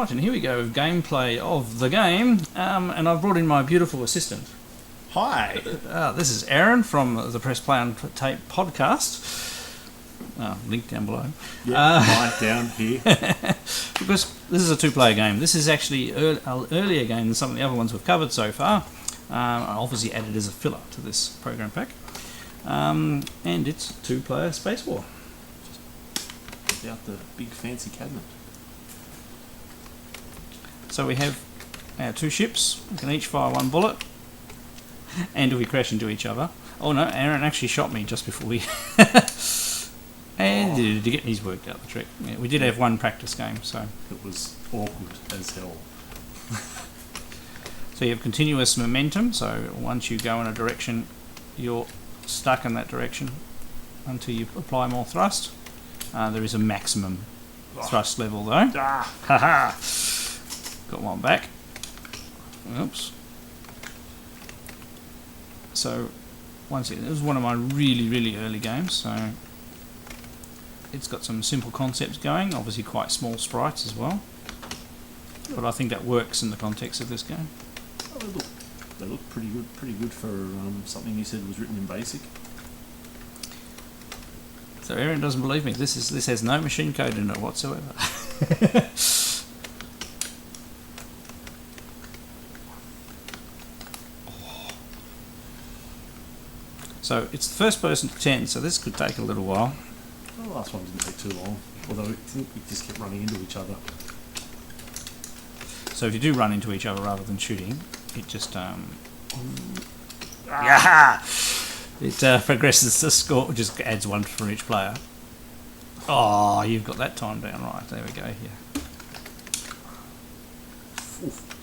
Right, and here we go with gameplay of the game, and I've brought in my beautiful assistant. Hi. This is Aaron from the Press Play and Tape podcast. Link down below. Yeah, right down here. Because this is a two-player game. This is actually an earlier game than some of the other ones we've covered so far. I obviously added as a filler to this program pack. And it's two-player Space War. Just out the big fancy cabinet. So we have our two ships. We can each fire one bullet. And do we crash into each other? Oh no, Aaron actually shot me just before we... And to get his worked out the trick. Yeah, we did have one practice game, so... It was awkward as hell. So you have continuous momentum, so once you go in a direction, you're stuck in that direction until you apply more thrust. There is a maximum thrust level though. Haha! Got one back. Oops. So, once again, it was one of my really early games, so it's got some simple concepts going, obviously quite small sprites as well. But I think that works in the context of this game. Oh, they look pretty good for something you said was written in BASIC. So Aaron doesn't believe me. This has no machine code in it whatsoever. So it's the first person to 10, so this could take a little while. Well, the last one didn't take too long, although I think we just kept running into each other. So if you do run into each other rather than shooting, it just it progresses the score, just adds one for each player. Oh, you've got that time down right. There we go. Yeah. Oof.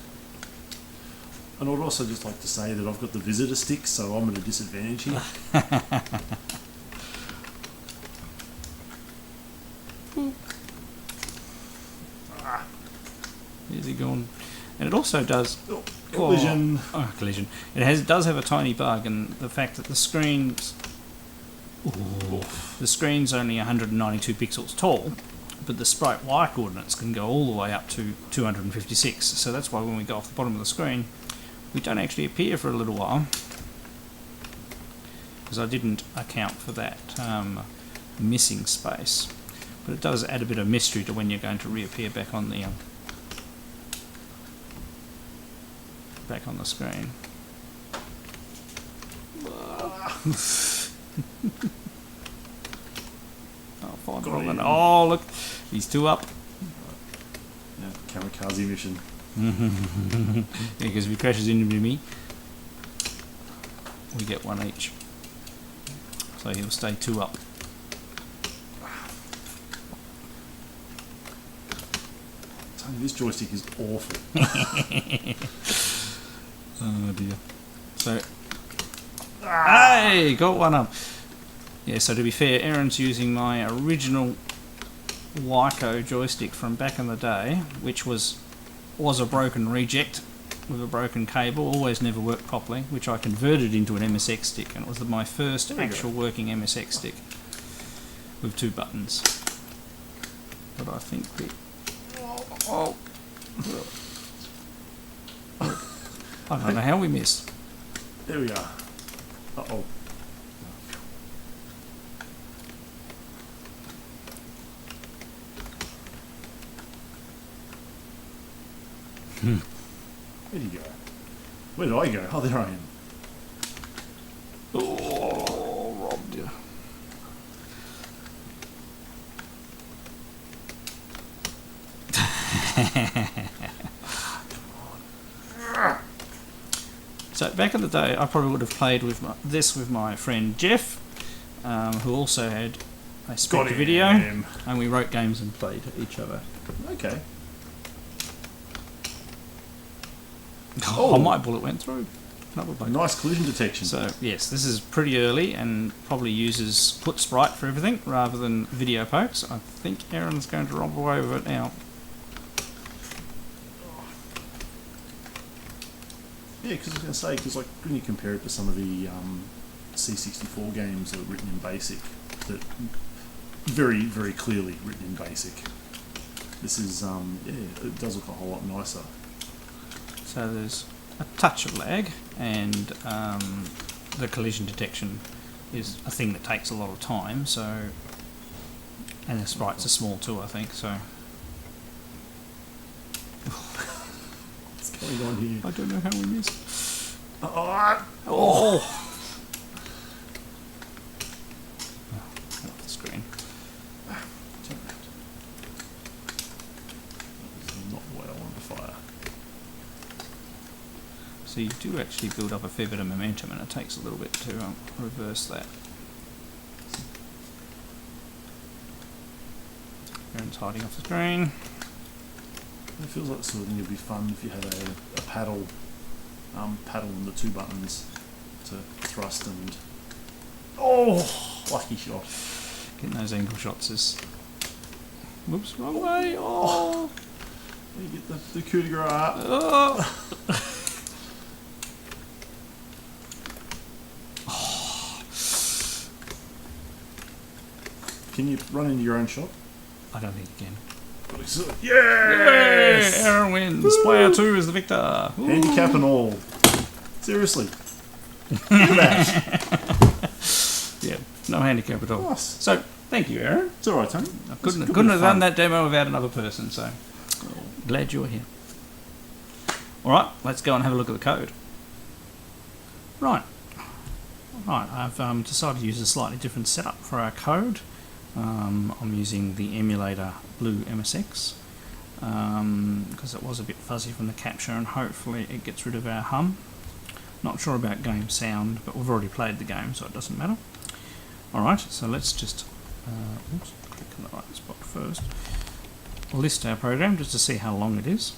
And I'd also just like to say that I've got the visitor stick, so I'm at a disadvantage here. Is he gone? And it also does Collision. Collision. It does have a tiny bug, and the fact that the screen's only 192 pixels tall, but the sprite Y coordinates can go all the way up to 256. So that's why when we go off the bottom of the screen, we don't actually appear for a little while, because I didn't account for that missing space. But it does add a bit of mystery to when you're going to reappear back on the screen. Oh, look, he's two up. Yeah, kamikaze mission. Because if he crashes into me, we get one each. So he'll stay two up. This joystick is awful. Oh dear. So, hey, got one up. Yeah, so to be fair, Aaron's using my original Wyco joystick from back in the day, which was a broken reject with a broken cable, always never worked properly, which I converted into an MSX stick, and it was my first actual working MSX stick with two buttons. But I think I don't know how we missed. There we are. Uh-oh. Where'd you go? Where did I go? Oh, there I am. Oh, robbed you. So back in the day, I probably would have played with this with my friend Jeff, who also had a Spectravideo, and we wrote games and played each other. Okay. Oh, my bullet went through. Nice collision detection. So yes, this is pretty early and probably uses put sprite for everything rather than video pokes. I think Aaron's going to romp away with it now. Yeah, because I was going to say, because like when you compare it to some of the C64 games that are written in BASIC, that very clearly written in BASIC. This is, yeah, it does look a whole lot nicer. So there's a touch of lag, and the collision detection is a thing that takes a lot of time. So, and the sprites are small too, I think. So What's going on here? I don't know how we missed. Oh! Get off the screen. That was not the way I wanted to fire. So you do actually build up a fair bit of momentum, and it takes a little bit to reverse that. Aaron's hiding off the screen. It feels like the sort of thing would be fun if you had a paddle and the two buttons to thrust and... Oh! Lucky shot. Getting those angle shots is... Whoops, wrong way! Oh! You get the coup de grace. Oh. Can you run into your own shot? I don't think you can. Yes! Aaron wins! Woo! Player 2 is the victor! Woo! Handicap and all. Seriously. Look at that. Yeah, no handicap at all. Nice. So, thank you, Aaron. It's alright, Tony. I couldn't have done that demo without another person, so glad you're here. Alright, let's go and have a look at the code. Right, I've decided to use a slightly different setup for our code. I'm using the emulator Blue MSX because it was a bit fuzzy from the capture, and hopefully it gets rid of our hum. Not sure about game sound, but we've already played the game, so it doesn't matter. Alright, so let's just click on the right spot first. List our program just to see how long it is.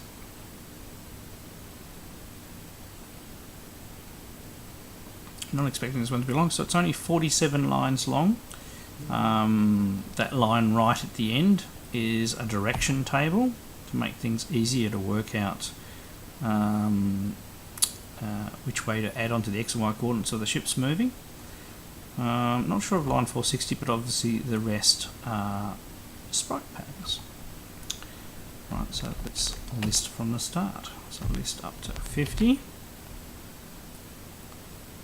Not expecting this one to be long, so it's only 47 lines long. That line right at the end is a direction table to make things easier to work out which way to add onto the X and Y coordinates of the ship's moving. Not sure of line 460, but obviously the rest are sprite patterns. Right, so let's list from the start. So list up to 50.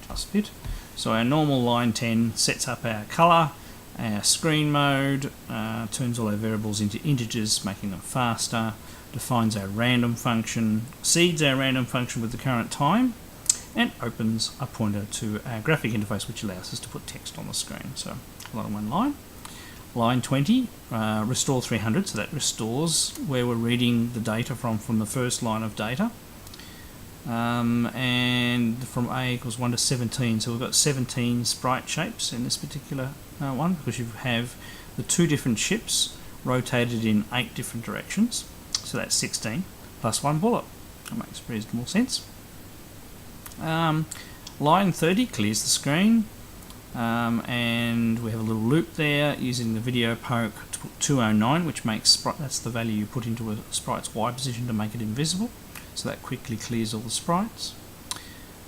Just fit. So our normal line 10 sets up our colour, our screen mode, turns all our variables into integers, making them faster, defines our random function, seeds our random function with the current time, and opens a pointer to our graphic interface, which allows us to put text on the screen. So a lot in one line. Line 20, restore 300, so that restores where we're reading the data from the first line of data. And from A equals 1 to 17, so we've got 17 sprite shapes in this particular one, because you have the two different ships rotated in 8 different directions, so that's 16 plus 1 bullet. That makes reasonable sense. Line 30 clears the screen, and we have a little loop there using the video poke to put 209, which makes sprite, that's the value you put into a sprite's Y position to make it invisible. So that quickly clears all the sprites.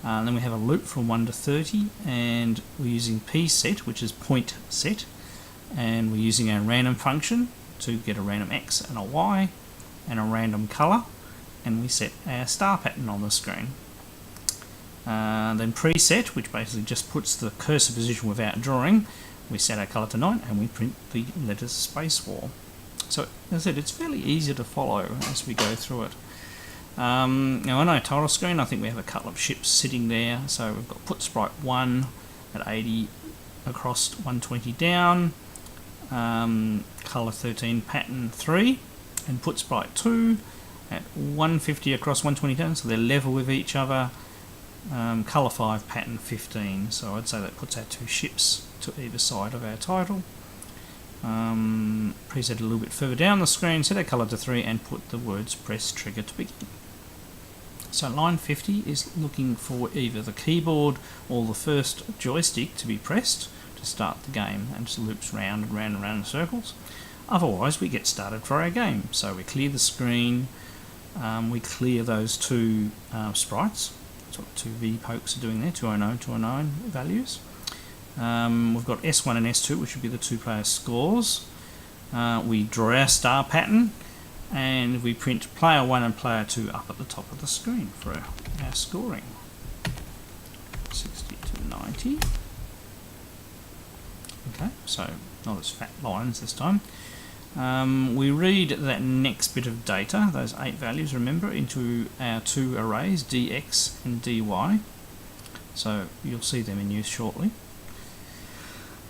Then we have a loop from 1 to 30, and we're using pset, which is point set, and we're using our random function to get a random X and a Y and a random colour, and we set our star pattern on the screen. Then preset, which basically just puts the cursor position without drawing, we set our colour to 9, and we print the letters Space War. So as I said, it's fairly easy to follow as we go through it. Now on our title screen, I think we have a couple of ships sitting there. So we've got put sprite 1 at 80 across 120 down, colour 13 pattern 3, and put sprite 2 at 150 across 120 down, so they're level with each other, colour 5 pattern 15. So I'd say that puts our two ships to either side of our title. Preset a little bit further down the screen, set our colour to 3, and put the words press trigger to begin. So line 50 is looking for either the keyboard or the first joystick to be pressed to start the game, and just loops round and round and round in circles. Otherwise we get started for our game. So we clear the screen, we clear those two sprites. That's what two V pokes are doing there, 209, 209 values. We've got S1 and S2, which would be the two player scores. We draw our star pattern, and we print player 1 and player 2 up at the top of the screen for our scoring. 60 to 90. Okay, so not as fat lines this time. We read that next bit of data, those 8 values, remember, into our 2 arrays, dx and dy. So you'll see them in use shortly.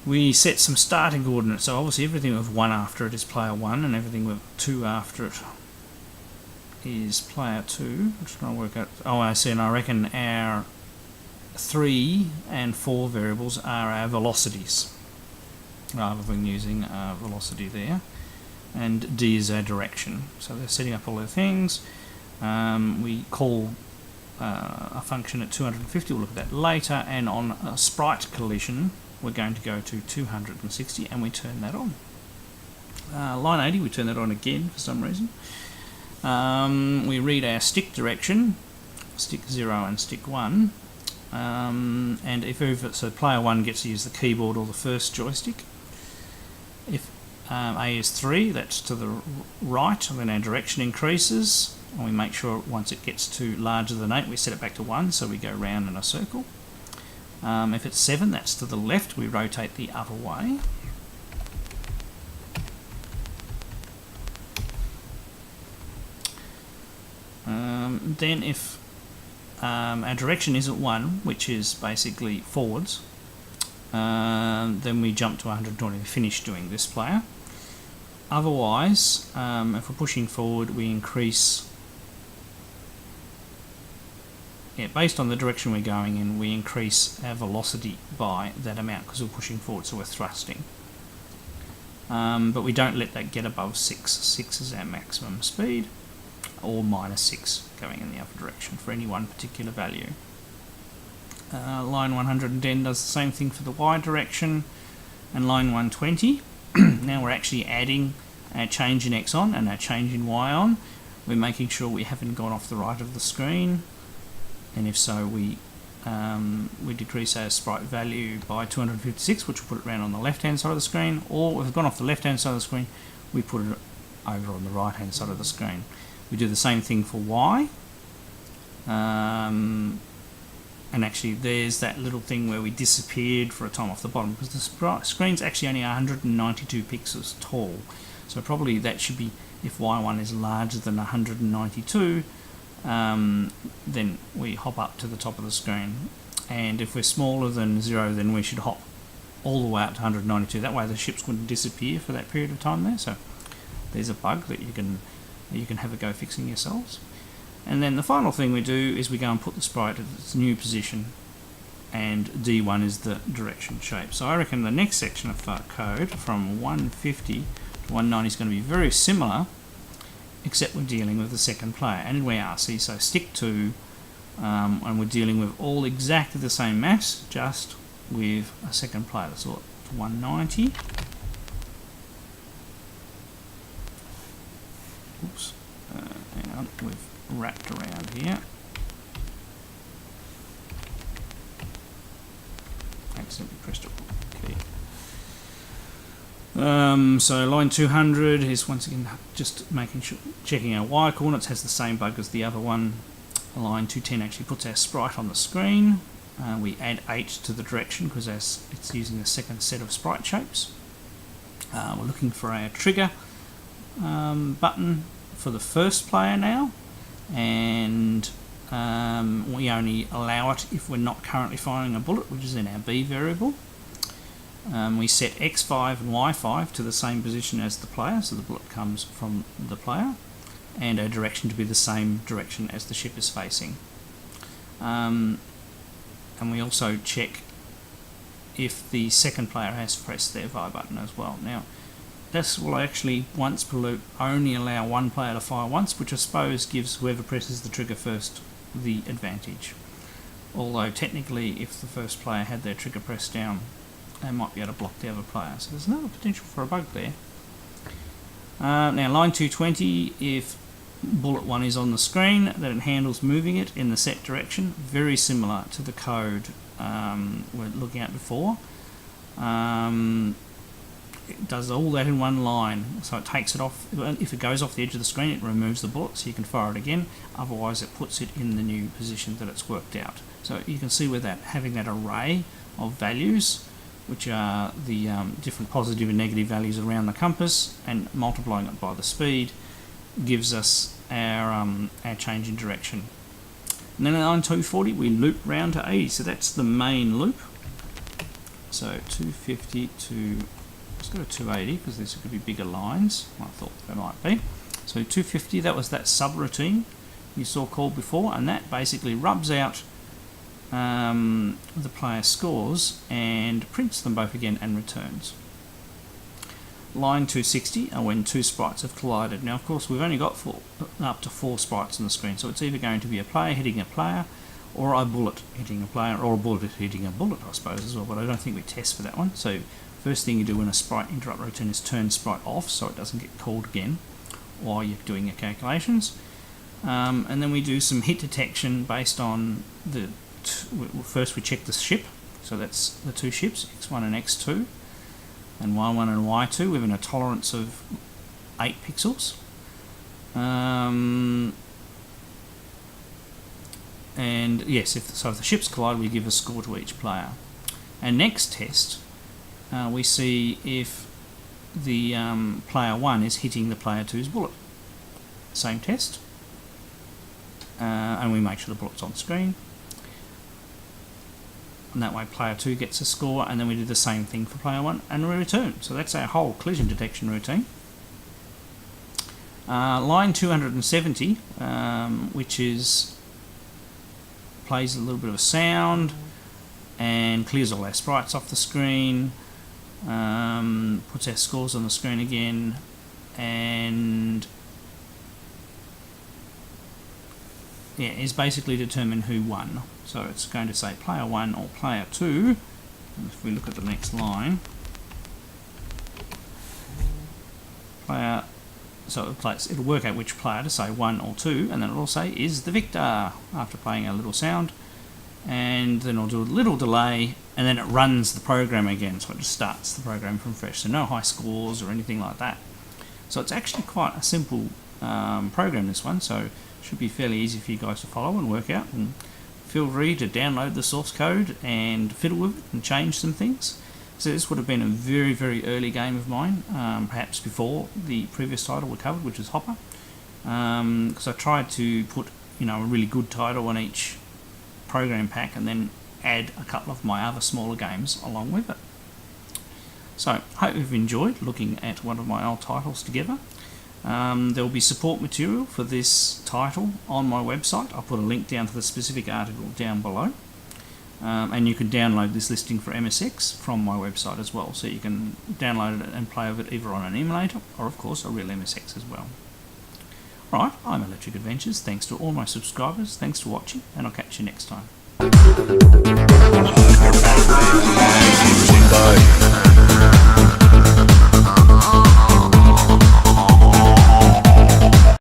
We set some starting coordinates, so obviously everything with 1 after it is player 1 and everything with 2 after it is player 2. I'm just trying to work out, oh I see, and I reckon our 3 and 4 variables are our velocities, rather than using velocity there. And d is our direction. So they're setting up all their things. We call a function at 250, we'll look at that later, and on a sprite collision we're going to go to 260 and we turn that on. Line 80, we turn that on again for some reason. We read our stick direction, stick 0 and stick 1, and if so player 1 gets to use the keyboard or the first joystick. If A is 3, that's to the right, and then our direction increases, and we make sure once it gets to larger than 8 we set it back to 1, so we go round in a circle. If it's 7, that's to the left, we rotate the other way. Then if our direction isn't 1, which is basically forwards, then we jump to 120 and finish doing this player. Otherwise, if we're pushing forward, we increase, based on the direction we're going in, we increase our velocity by that amount because we're pushing forward, so we're thrusting. But we don't let that get above 6. 6 is our maximum speed, or -6 going in the other direction for any one particular value. Line 110 does the same thing for the Y direction, and line 120, now we're actually adding our change in X on and our change in Y on. We're making sure we haven't gone off the right of the screen, and if so we decrease our sprite value by 256, which will put it around on the left hand side of the screen, or if we've gone off the left hand side of the screen we put it over on the right hand side of the screen. We do the same thing for Y. And actually there's that little thing where we disappeared for a time off the bottom because the screen's actually only 192 pixels tall, so probably that should be, if Y1 is larger than 192, then we hop up to the top of the screen, and if we're smaller than 0 then we should hop all the way up to 192. That way the ships wouldn't disappear for that period of time there. So there's a bug that you can have a go fixing yourselves. And then the final thing we do is we go and put the sprite at its new position, and D1 is the direction shape. So I reckon the next section of code from 150 to 190 is going to be very similar, except we're dealing with the second player. And we are, see, so stick 2, and we're dealing with all exactly the same mass, just with a second player. Let's look at 190. Oops, hang on, we've wrapped around here. Accidentally pressed a key. So line 200 is once again just making sure, checking our Y coordinates, has the same bug as the other one. Line 210 actually puts our sprite on the screen. We add 8 to the direction because it's using the second set of sprite shapes. We're looking for our trigger button for the first player now, and we only allow it if we're not currently firing a bullet, which is in our B variable. We set X5 and Y5 to the same position as the player, so the bullet comes from the player, and our direction to be the same direction as the ship is facing. And we also check if the second player has pressed their fire button as well. Now, this will actually, once per loop, only allow one player to fire once, which I suppose gives whoever presses the trigger first the advantage. Although technically, if the first player had their trigger pressed down, they might be able to block the other player. So there's another potential for a bug there. Now, line 220, if bullet 1 is on the screen, then it handles moving it in the set direction, very similar to the code we're looking at before. it does all that in one line. So it takes it off. If it goes off the edge of the screen, it removes the bullet, so you can fire it again. Otherwise, it puts it in the new position that it's worked out. So you can see with that, having that array of values, which are the different positive and negative values around the compass, and multiplying it by the speed, gives us our change in direction. And then on 240, we loop round to 80. So that's the main loop. So 250 to, let's go to 280 because these could be bigger lines. I thought they might be. So 250, that was that subroutine you saw called before, and that basically rubs out the player scores and prints them both again and returns. Line 260 are when two sprites have collided. Now, of course, we've only got up to 4 sprites on the screen, so it's either going to be a player hitting a player, or a bullet hitting a player, or a bullet hitting a bullet, I suppose, as well, but I don't think we test for that one. So first thing you do when a sprite interrupt routine is turn sprite off so it doesn't get called again while you're doing your calculations. And then we do some hit detection based on the first we check the ship, so that's the 2 ships, X1 and X2, and Y1 and Y2 within a tolerance of 8 pixels. And yes, if the ships collide, we give a score to each player. And next test, we see if the player 1 is hitting the player 2's bullet. Same test, and we make sure the bullet's on screen. And that way player 2 gets a score, and then we do the same thing for player 1 and we return. So that's our whole collision detection routine. Line 270, which plays a little bit of a sound and clears all our sprites off the screen, puts our scores on the screen again, and yeah, is basically determine who won. So it's going to say player 1 or player 2. And if we look at the next line, it'll work out which player to say 1 or 2, and then it'll say is the victor after playing a little sound, and then it'll do a little delay, and then it runs the program again, so it just starts the program from fresh. So no high scores or anything like that. So it's actually quite a simple program, this one, so it should be fairly easy for you guys to follow and work out, and feel free to download the source code and fiddle with it and change some things. So this would have been a very, very early game of mine, perhaps before the previous title we covered, which is Hopper, because I tried to put a really good title on each program pack and then add a couple of my other smaller games along with it. So hope you've enjoyed looking at one of my old titles together. There will be support material for this title on my website. I'll put a link down to the specific article down below. And you can download this listing for MSX from my website as well, so you can download it and play with it either on an emulator or of course a real MSX as well. Alright, I'm Electric Adventures, thanks to all my subscribers, thanks for watching, and I'll catch you next time.